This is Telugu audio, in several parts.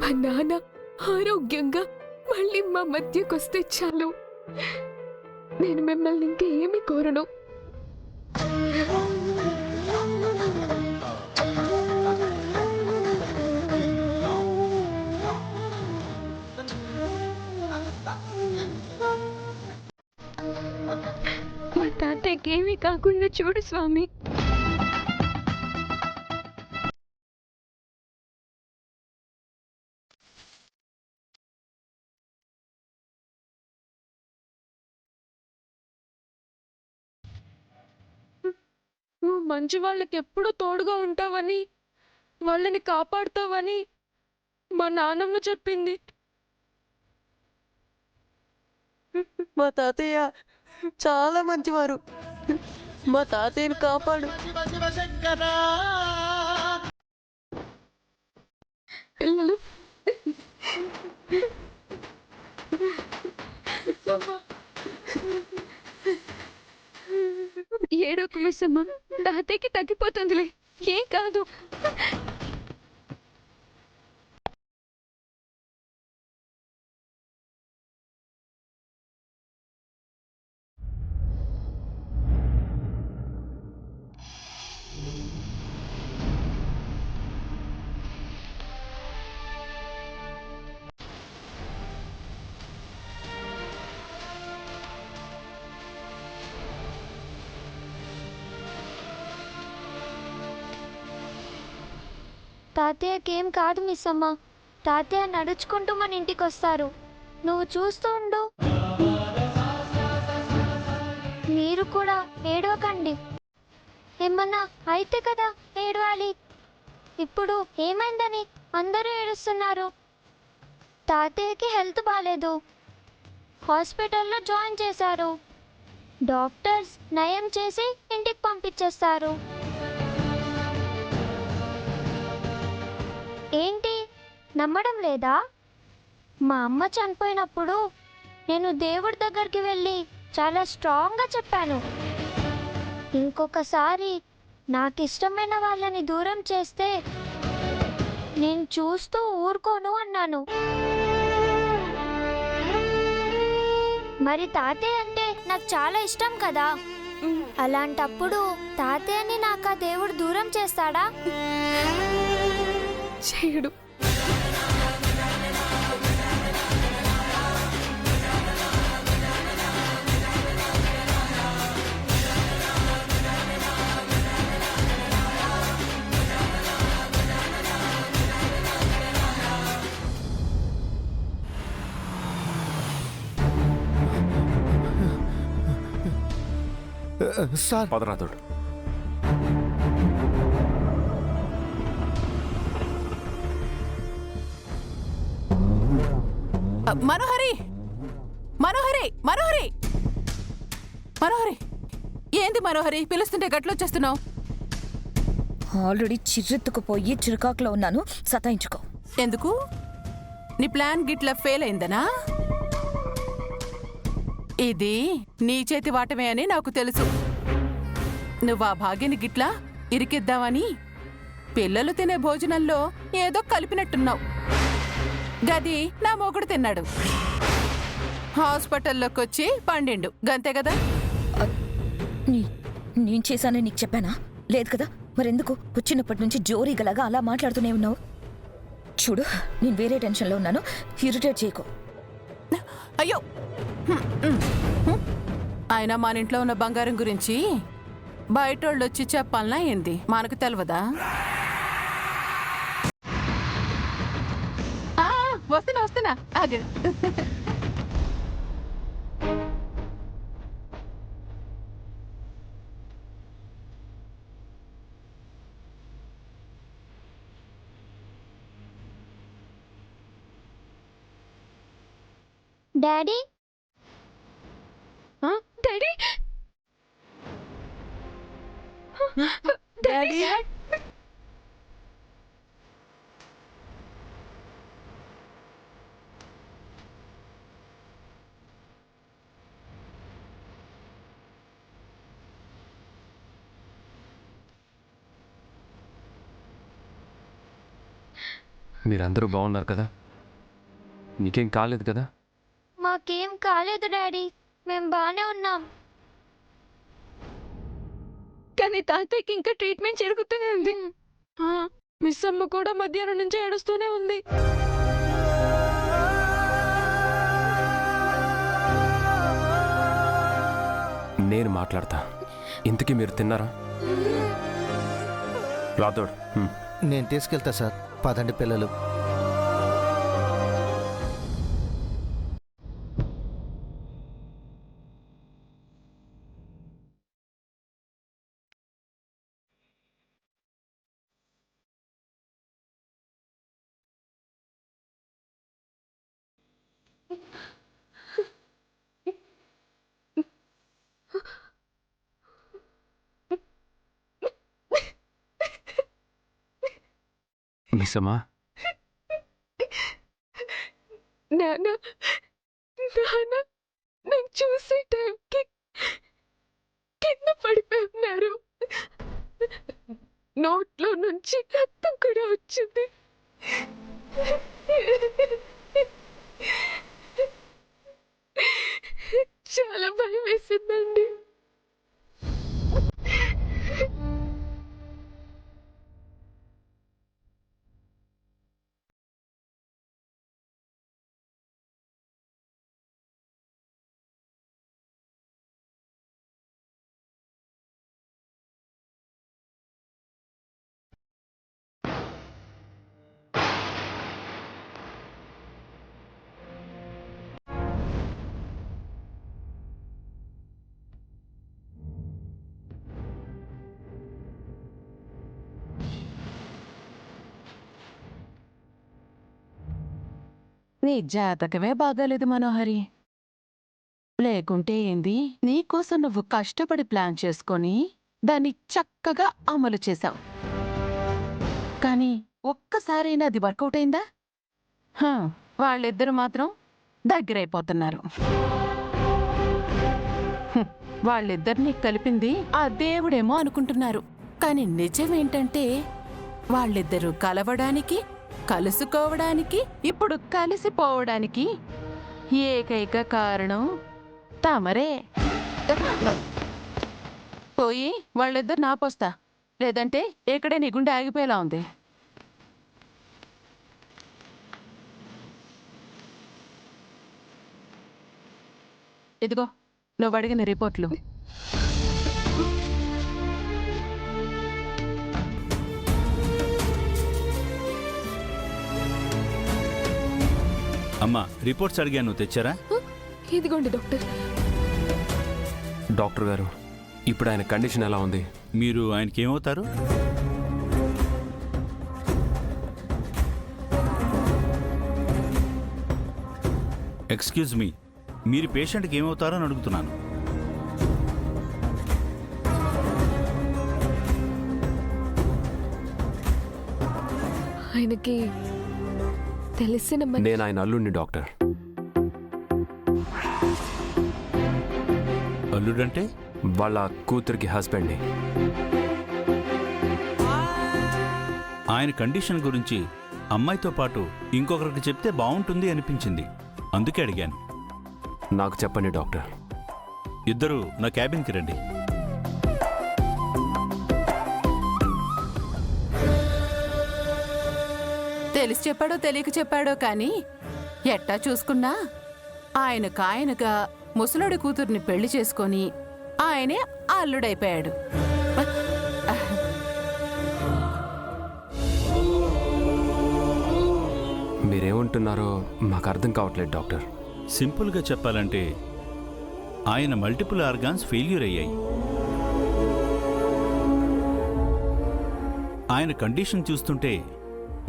మా నాన్న ఆరోగ్యంగా మళ్ళీ మా మధ్యకొస్తే చాలు. నేను మిమ్మల్ని ఇంకేమీ కోరను. మా తాతయ్యకి ఏమీ కాకుండా చూడు స్వామి. నువ్వు మంచి వాళ్ళకి ఎప్పుడూ తోడుగా ఉంటావని, వాళ్ళని కాపాడుతావని మా నాన్నమ్మ చెప్పింది. మా తాతయ్య చాలా మంచివారు. మా తాతయ్యను కాపాడు. పిల్లలు ఏడోకు మిస్సమ్మ, తాతయ్యకి తగ్గిపోతుందిలే, ఏం కాదు. తాతయ్యకేం కాదు మిస్సమ్మ. తాతయ్య నడుచుకుంటూ మన ఇంటికి వస్తారు. నువ్వు చూస్తూ ఉండు. మీరు కూడా ఏడవకండి. ఏమన్నా అయితే కదా ఏడవాలి. ఇప్పుడు ఏమైందని అందరూ ఏడుస్తున్నారు? తాతయ్యకి హెల్త్ బాగాలేదు, హాస్పిటల్లో జాయిన్ చేశారు. డాక్టర్స్ నయం చేసి ఇంటికి పంపించేస్తారు. ఏంటి, నమ్మడం లేదా? మా అమ్మ చనిపోయినప్పుడు నేను దేవుడి దగ్గరికి వెళ్ళి చాలా స్ట్రాంగ్గా చెప్పాను, ఇంకొకసారి నాకు ఇష్టమైన వాళ్ళని దూరం చేస్తే నేను చూస్తూ ఊరుకోను అన్నాను. మరి తాతయ్య అంటే నాకు చాలా ఇష్టం కదా. అలాంటప్పుడు తాతయ్యని నాకు ఆ దేవుడు దూరం చేస్తాడా? చేయడు. సార్ పదరాతోడు. మనోహరి, మనోహరి, మనోహరి, మనోహరి, ఏంది మనోహరి పిలుస్తుంటే గట్లొచ్చేస్తున్నావు? ఆల్రెడీ చిర్రెత్తుకుపోయి చిరుకాకులో ఉన్నాను, సతాయించుకో. ఎందుకు? నీ ప్లాన్ గిట్ల ఫెయిల్ అయిందనా? ఇది నీ చేతి వాటమే అని నాకు తెలుసు. నువ్వు ఆ భాగ్యని గిట్లా ఇరికిద్దామని పిల్లలు తినే భోజనంలో ఏదో కలిపినట్టున్నావు. గది నా మొగుడు తిన్నాడు, హాస్పిటల్లోకి వచ్చి పండిండు, గంతే కదా. నేను చేశానని నీకు చెప్పానా? లేదు కదా. మరెందుకు వచ్చినప్పటి నుంచి జోరీగలాగా అలా మాట్లాడుతూనే ఉన్నావు? చూడు, నేను వేరే టెన్షన్లో ఉన్నాను, ఇరిటేట్ చేయకు. అయ్యో, అయినా మన ఇంట్లో ఉన్న బంగారం గురించి బయటోళ్ళు వచ్చి చెప్పాలనా ఏంది? మనకు తెలియదా? వస్తున్నా వస్తున్నా, ఆగు. డాడీ, డాడీ, డాడీ, మీరందరూ బాగున్నారు కదా? నీకేం కాలేదు కదా? మాకేం కాలేదు డాడీ, మేము బాగానే ఉన్నాం. కానీ తాతయ్యకి ఇంకా ట్రీట్మెంట్ జరుగుతూనే ఉంది. మిస్ అమ్మ కూడా మధ్యాహ్నం నుంచి ఏడుస్తూనే ఉంది. నేను మాట్లాడతా. ఇంతకీ మీరు తిన్నారా? రాథోడ్, నేను తీసుకెళ్తా సార్. పదండి పిల్లలు. మిస్సమ్మా, నాన్న నేను చూసే టైంకి కింద పడిపోయి ఉన్నారు. నోట్లో నుంచి రక్తం కూడా వచ్చింది. చాలా భయం వేసిందండి. నీ జాతకమే బాగాలేదు మనోహరి. లేకుంటే ఏంది, నీకోసం నువ్వు కష్టపడి ప్లాన్ చేసుకొని దాన్ని చక్కగా అమలు చేశావు. కానీ ఒక్కసారైనా అది వర్కౌట్ అయిందా? వాళ్ళిద్దరు మాత్రం దగ్గరైపోతున్నారు. వాళ్ళిద్దరినీ కలిపింది ఆ దేవుడేమో అనుకుంటున్నారు. కానీ నిజమేంటంటే వాళ్ళిద్దరూ కలవడానికి, కలుసుకోవడానికి, ఇప్పుడు కలిసిపోవడానికి ఏకైక కారణం తమరే. పోయి వాళ్ళిద్దరు నాపోస్తా, లేదంటే ఇక్కడే నీ గుండె ఆగిపోయేలా ఉంది. ఇదిగో నువ్వు అడిగిన రిపోర్ట్లు. అమ్మా, రిపోర్ట్స్ అడిగాను, తెచ్చారా? ఇదిగోండి డాక్టర్. డాక్టర్ గారు, ఇప్పుడు ఆయన కండిషన్ ఎలా ఉంది? మీరు ఆయనకి ఏమవుతారు? ఎక్స్క్యూజ్ మీ, మీరు పేషెంట్కి ఏమవుతారో అని అడుగుతున్నాను. ఆయనకి తెలిసిన నేను ఆయన అల్లుడిని డాక్టర్. అల్లుడంటే? వాళ్ళ కూతురికి హస్బెండ్ని. ఆయన కండిషన్ గురించి అమ్మాయితో పాటు ఇంకొకరికి చెప్తే బాగుంటుంది అనిపించింది, అందుకే అడిగాను. నాకు చెప్పండి డాక్టర్. ఇద్దరు నా క్యాబిన్కి రండి. తెలిసి చెప్పాడో తెలియక చెప్పాడో కానీ ఎట్టా చూసుకున్నా ఆయనగా ముసలుడి కూతుర్ని పెళ్లి చేసుకొని ఆయనే అల్లుడైపోయాడు. మీరేమంటున్నారో మాకు అర్థం కావట్లేదు డాక్టర్. సింపుల్గా చెప్పాలంటే ఆయన మల్టిపుల్ ఆర్గాన్స్ ఫెయిల్యూర్ అయ్యాయి. ఆయన కండిషన్ చూస్తుంటే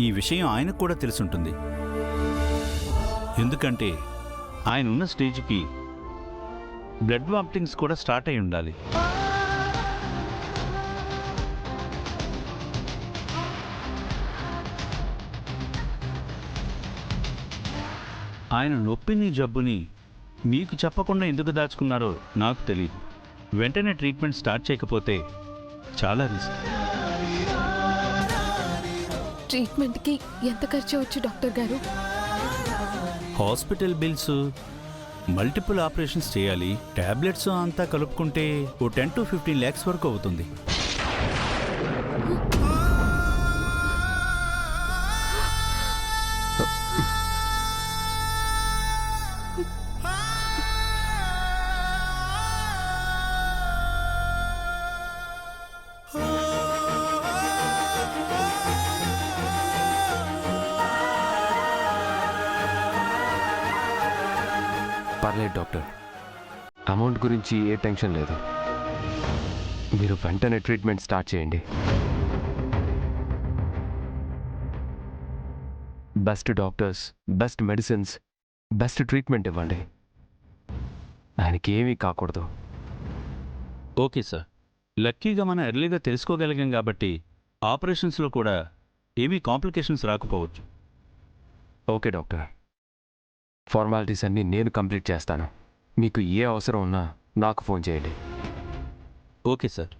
ఈ విషయం ఆయనకు కూడా తెలుసుంటుంది. ఎందుకంటే ఆయన ఉన్న స్టేజ్కి బ్లడ్ వామిటింగ్స్ కూడా స్టార్ట్ అయి ఉండాలి. ఆయన నొప్పిని, జబ్బుని మీకు చెప్పకుండా ఎందుకు దాచుకున్నారో నాకు తెలియదు. వెంటనే ట్రీట్మెంట్ స్టార్ట్ చేయకపోతే చాలా రిస్క్. ట్రీట్మెంట్కి ఎంత ఖర్చు అవచ్చు డాక్టర్ గారు? హాస్పిటల్ బిల్స్, మల్టిపుల్ ఆపరేషన్స్ చేయాలి, టాబ్లెట్స్ అంతా కలుపుకుంటే ఓ 10 to 15 lakhs వరకు అవుతుంది. పర్లేదు డాక్టర్, అమౌంట్ గురించి ఏ టెన్షన్ లేదు. మీరు వెంటనే ట్రీట్మెంట్ స్టార్ట్ చేయండి. Best doctors, best medicines, best treatment ఇవ్వండి. ఆయనకి ఏమీ కాకూడదు. ఓకే సార్, లక్కీగా మనం ఎర్లీగా తెలుసుకోగలిగాం కాబట్టి ఆపరేషన్స్లో కూడా ఏమీ కాంప్లికేషన్స్ రాకపోవచ్చు. ఓకే డాక్టర్, ఫార్మాలిటీస్ అన్నీ నేను కంప్లీట్ చేస్తాను. మీకు ఏ అవసరం ఉన్నా నాకు ఫోన్ చేయండి. Okay sir.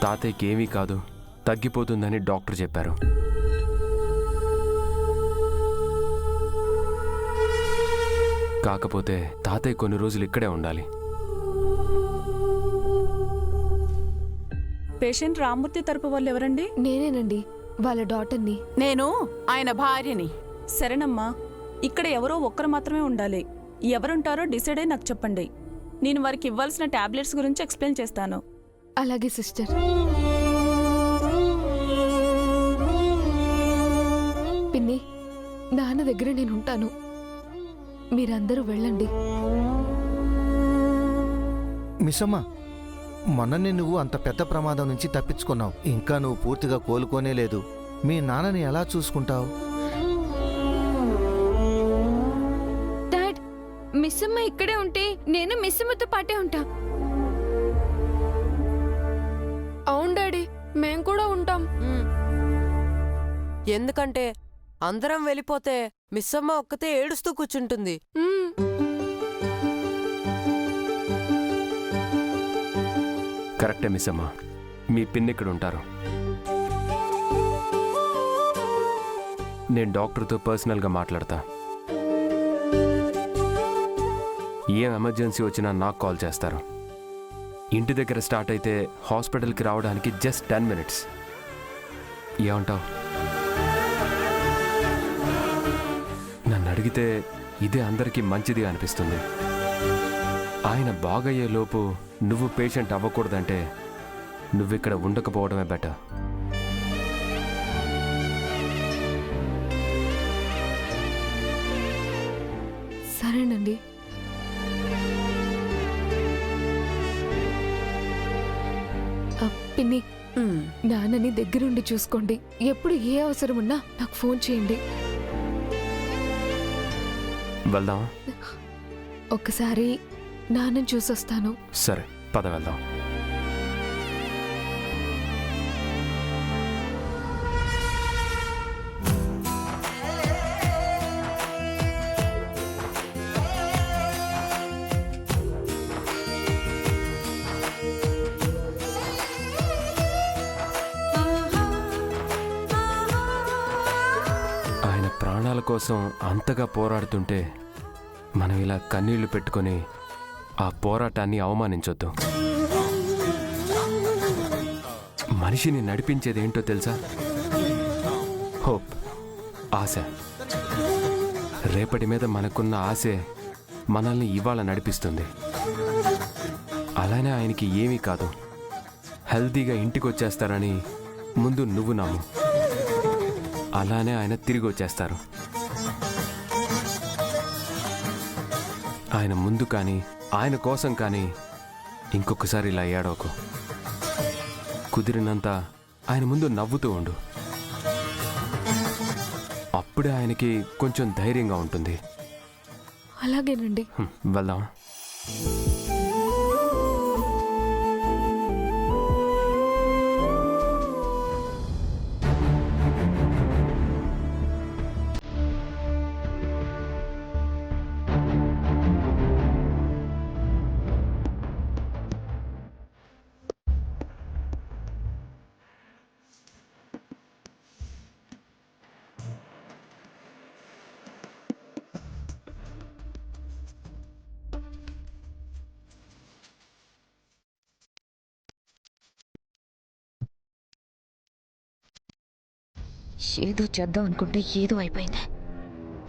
తాతయ్యకి ఏమీ కాదు, తగ్గిపోతుందని డాక్టర్ చెప్పారు. కాకపోతే తాతయ్య కొన్ని రోజులు ఇక్కడే ఉండాలి. పేషెంట్ రామ్మూర్తి తరపు వాళ్ళు ఎవరండి? నేనేనండి, వాళ్ళ డాటర్ని. నేను ఆయన భార్యని. సరేనమ్మా, ఇక్కడ ఎవరో ఒక్కరు మాత్రమే ఉండాలి. ఎవరుంటారో డిసైడ్ అయి నాకు చెప్పండి. నేను వారికి ఇవ్వాల్సిన టాబ్లెట్స్ గురించి ఎక్స్ప్లెయిన్ చేస్తాను. అలాగే సిస్టర్. పిన్ని, నాన్న దగ్గర నేను ఉంటాను. మీరందరూ వెళ్ళండి. మిస్సమ్మ, మొన్ననే నువ్వు అంత పెద్ద ప్రమాదం నుంచి తప్పించుకున్నావు. ఇంకా నువ్వు పూర్తిగా కోలుకోనే లేదు. మీ నాన్నని ఎలా చూసుకుంటావు? డాడ్, మిస్సమ్మ ఇక్కడే ఉంటే నేను మిస్సమ్మతో పాటే ఉంటా. అవును డాడీ, మేం కూడా ఉంటాం. ఎందుకంటే అందరం వెళ్ళిపోతే మిస్సమ్మ ఒక్కతే ఏడుస్తూ కూర్చుంటుంది. కరెక్టే మిస్ అమ్మా, మీ పిన్ ఇక్కడ ఉంటారు. నేను డాక్టర్తో పర్సనల్గా మాట్లాడతా. ఏం ఎమర్జెన్సీ వచ్చినా నాకు కాల్ చేస్తారు. ఇంటి దగ్గర స్టార్ట్ అయితే హాస్పిటల్కి రావడానికి జస్ట్ 10 minutes. ఏమంటావు? నన్ను అడిగితే ఇదే అందరికీ మంచిది అనిపిస్తుంది. ఆయన బాగయ్యే లోపు నువ్వు పేషెంట్ అవ్వకూడదంటే నువ్విక్కడ ఉండకపోవడమే బెటర్. సరేనండి. పిన్ని, నాన్నని దగ్గరుండి చూసుకోండి. ఎప్పుడు ఏ అవసరం ఉన్నా నాకు ఫోన్ చేయండి. వెళ్దాం. ఒక్కసారి నాన్నని చూసొస్తాను. సరే, పద వెళ్దాం. ప్రాణాల కోసం అంతగా పోరాడుతుంటే మనం ఇలా కన్నీళ్లు పెట్టుకొని ఆ పోరాటాన్ని అవమానించొద్దు. మనిషిని నడిపించేదేంటో తెలుసా? హోప్, ఆశ. రేపటి మీద మనకున్న ఆశే మనల్ని ఇవాళ నడిపిస్తుంది. అలానే ఆయనకి ఏమీ కాదు, హెల్తీగా ఇంటికి వచ్చేస్తారని ముందు నువ్వు నమ్ము. అలానే ఆయన తిరిగి వచ్చేస్తారు. ఆయన ముందు కానీ ఆయన కోసం కానీ ఇంకొకసారి ఇలా ఏడవకు. కుదిరినంత ఆయన ముందు నవ్వుతూ ఉండు. అప్పుడే ఆయనకి కొంచెం ధైర్యంగా ఉంటుంది. అలాగేనండి. వెళ్దాం. ఏదో చేద్దాం అనుకుంటే ఏదో అయిపోయింది.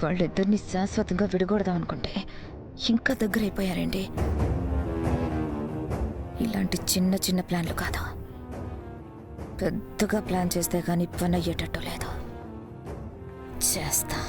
వాళ్ళిద్దరిని శాశ్వతంగా విడగొడదాం అనుకుంటే ఇంకా దగ్గర అయిపోయారండి. ఇలాంటి చిన్న చిన్న ప్లాన్లు కాదు, పెద్దగా ప్లాన్ చేస్తే కానీ పని అయ్యేటట్టు లేదు. చేస్తా.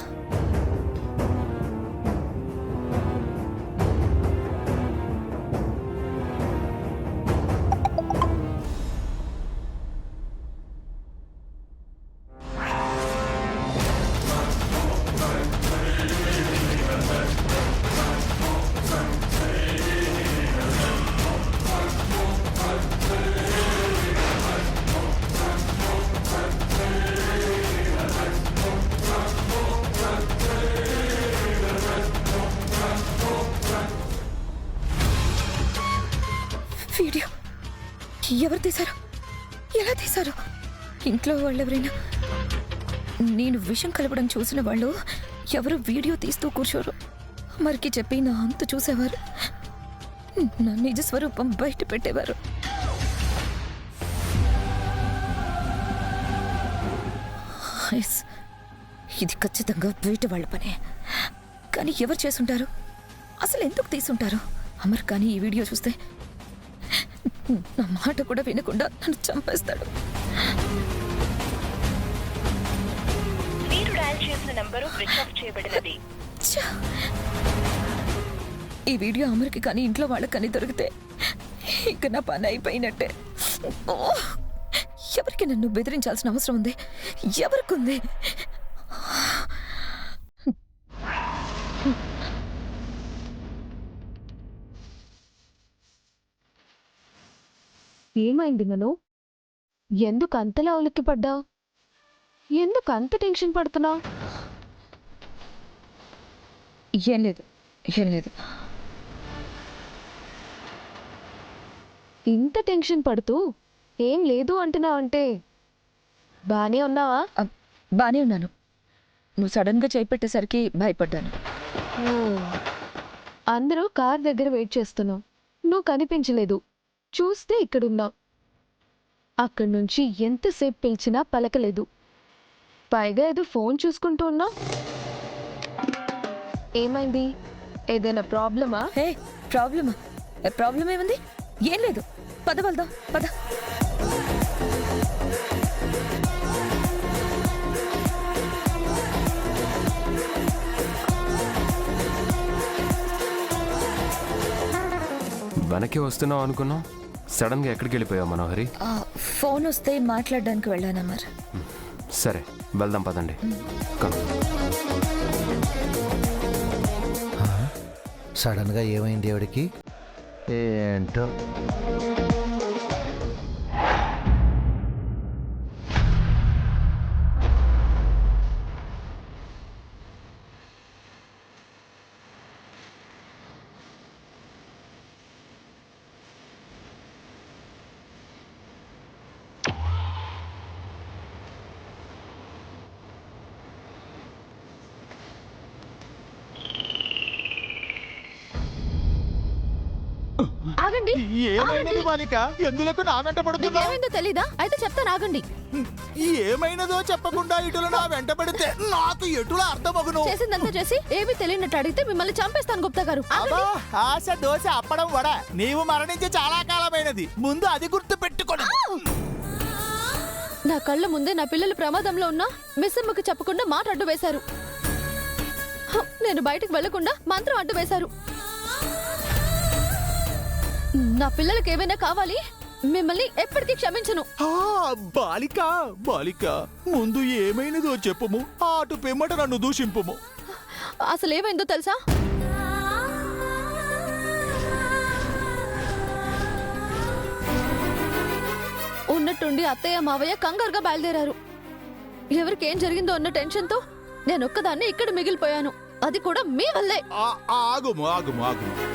వీడియో ఎవరు తీశారు? ఎలా తీశారు? ఇంట్లో వాళ్ళెవరైనా నేను విషం కలపడం చూసిన వాళ్ళు ఎవరు వీడియో తీస్తూ కూర్చోరు. మరికి చెప్పి నా అంతు చూసేవారు, నా నిజ స్వరూపం బయట పెట్టేవారు. ఇది ఖచ్చితంగా బయట వాళ్ళ పనే. కానీ ఎవరు చేసుంటారు? అసలు ఎందుకు తీసుంటారు? అమర్ కానీ ఈ వీడియో చూస్తే నా మాట కూడా వినకుండా నన్ను చంపేస్తాడు. ఈ వీడియో అమర్కి కానీ ఇంట్లో వాళ్ళకి కానీ దొరికితే ఇక నా పని అయిపోయినట్టే. ఎవరికి నన్ను బెదిరించాల్సిన అవసరం ఉంది? ఎవరికి ఉంది? ఏమైంది మను? ఎందుకు అంతలా ఉలిక్కి పడ్డావు? ఎందుకు అంత టెన్షన్ పడుతున్నావు? ఏం లేదు, ఏం లేదు. ఇంత టెన్షన్ పడుతూ ఏం లేదు అంటున్నావంటే బానే ఉన్నావా? బానే ఉన్నాను. నువ్వు సడన్గా చేపెట్టేసరికి భయపడ్డాను. అందరూ కార్ దగ్గర వెయిట్ చేస్తున్నావు, నువ్వు కనిపించలేదు. చూస్తే ఇక్కడున్నావు. అక్కడి నుంచి ఎంతసేపు పిలిచినా పలకలేదు. పైగా ఏదో ఫోన్ చూసుకుంటూ ఉన్నావు. ఏమైంది? ఏదైనా ప్రాబ్లమా? హే, ప్రాబ్లమా? ప్రాబ్లం ఏముంది? ఏం లేదు. పద వెళ్దాం, పద. వెనక్కి వస్తున్నావు అనుకున్నావు, సడన్గా ఎక్కడికి వెళ్ళిపోయావు మనోహరి? ఫోన్ వస్తే మాట్లాడడానికి వెళ్ళాను అమర్. సరే వెళ్దాం పదండి. సడన్గా ఏమైంది ఎవడికి? ఏంటో. ఆగండి. ఏమైనది మాలిక? ఎందులకు నా వెంట పడుతున్నావు? ఏమైందో తెలీదా? అయితే చెప్తాను, ఆగండి. ఏమైనదో చెప్పకుండా ఇటుల నా వెంట పడితే నాకు ఎటులా అర్థమగును? చేసిందంతా చేసి ఏమీ తెలియనట్టు అడిగితే మిమ్మల్ని చంపేస్తాను గుప్తా గారు. అబ్బా, ఆశ దోశ అప్పడం వడ. నీవు మరణించి చాలా కాలమైనది, ముందు అది గుర్తు పెట్టుకోను. నా కళ్ళ ముందే నా పిల్లలు ప్రమాదంలో ఉన్నా మిస్సమ్మకి చెప్పకుండా మాట అడ్డు వేశారు. నేను బయటకు వెళ్లకుండా మంత్రం అడ్డు వేశారు. నా పిల్లలకి ఏమైనా కావాలి మిమ్మల్ని ఎప్పటికీ క్షమించను. బాలిక బాలిక ముందు ఏమైనదో చెప్పుము, అటు పిమ్మట నన్ను దూషింపుము. అసలు ఏమైందో తెలుసా? ఉన్నట్టుండి అత్తయ్య మావయ్య కంగారుగా బయలుదేరారు. ఎవరికేం జరిగిందో అన్న టెన్షన్తో నేనొక్కదాన్ని ఇక్కడ మిగిలిపోయాను. అది కూడా మీ వల్లే. ఆగుము ఆగుము ఆగుము